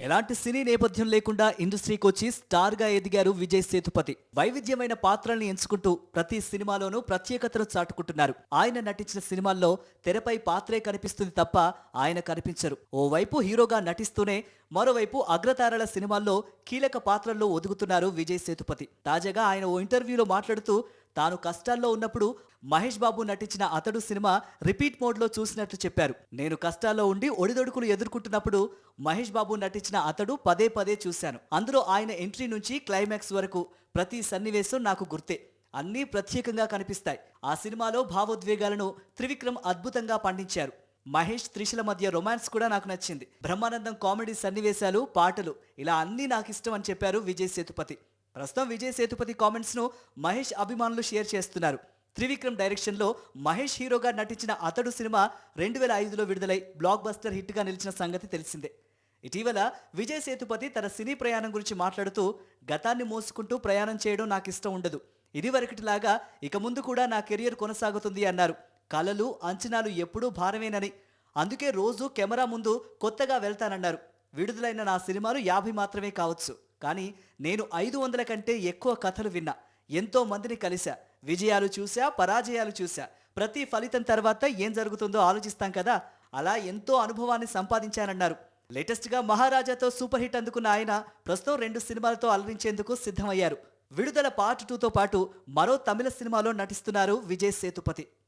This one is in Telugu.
ఎలాంటి సినీ నేపథ్యం లేకుండా ఇండస్ట్రీకి వచ్చి స్టార్ గా ఎదిగారు విజయ్ సేతుపతి. వైవిధ్యమైన పాత్రల్ని ఎంచుకుంటూ ప్రతి సినిమాలోనూ ప్రత్యేకతను చాటుకుంటున్నారు. ఆయన నటించిన సినిమాల్లో తెరపై పాత్రే కనిపిస్తుంది తప్ప ఆయన కనిపించరు. ఓవైపు హీరోగా నటిస్తూనే మరోవైపు అగ్రతారల సినిమాల్లో కీలక పాత్రల్లో ఒదుగుతున్నారు విజయ్ సేతుపతి. తాజాగా ఆయన ఓ ఇంటర్వ్యూలో మాట్లాడుతూ తాను కష్టాల్లో ఉన్నప్పుడు మహేష్ బాబు నటించిన అతడు సినిమా రిపీట్ మోడ్లో చూసినట్లు చెప్పారు. నేను కష్టాల్లో ఉండి ఒడిదొడుకులు ఎదుర్కొంటున్నప్పుడు మహేష్ బాబు నటించిన అతడు పదే పదే చూశాను. అందులో ఆయన ఎంట్రీ నుంచి క్లైమాక్స్ వరకు ప్రతి సన్నివేశం నాకు గుర్తే. అన్నీ ప్రత్యేకంగా కనిపిస్తాయి. ఆ సినిమాలో భావోద్వేగాలను త్రివిక్రమ్ అద్భుతంగా పండించారు. మహేష్ త్రిషల మధ్య రొమాన్స్ కూడా నాకు నచ్చింది. బ్రహ్మానందం కామెడీ సన్నివేశాలు, పాటలు ఇలా అన్నీ నాకు ఇష్టం అని చెప్పారు విజయ్ సేతుపతి. ప్రస్తుతం విజయ్ సేతుపతి కామెంట్స్ ను మహేష్ అభిమానులు షేర్ చేస్తున్నారు. త్రివిక్రమ్ డైరెక్షన్ లో మహేష్ హీరోగా నటించిన అతడు సినిమా 2005లో విడుదలై బ్లాక్ బస్టర్ హిట్ గా నిలిచిన సంగతి తెలిసిందే. ఇటీవల విజయ్ సేతుపతి తన సినీ ప్రయాణం గురించి మాట్లాడుతూ, గతాన్ని మోసుకుంటూ ప్రయాణం చేయడం నాకు ఇష్టం ఉండదు. ఇదివరకటిలాగా ఇక ముందు కూడా నా కెరియర్ కొనసాగుతుంది అన్నారు. కలలు, అంచనాలు ఎప్పుడూ భారమేనని, అందుకే రోజు కెమెరా ముందు కొత్తగా వెళ్తానన్నారు. విడుదలైన నా సినిమాలు 50 మాత్రమే కావచ్చు, కానీ నేను 500 కంటే ఎక్కువ కథలు విన్నా. ఎంతో మందిని కలిశా. విజయాలు చూశా, పరాజయాలు చూశా. ప్రతి ఫలితం తర్వాత ఏం జరుగుతుందో ఆలోచిస్తాం కదా, అలా ఎంతో అనుభవాన్ని సంపాదించానన్నారు. లేటెస్ట్గా మహారాజాతో సూపర్ హిట్ అందుకున్న ఆయన ప్రస్తుతం 2 సినిమాలతో అలరించేందుకు సిద్ధమయ్యారు. విడుదల పార్ట్ 2తో పాటు మరో తమిళ సినిమాలో నటిస్తున్నారు విజయ్ సేతుపతి.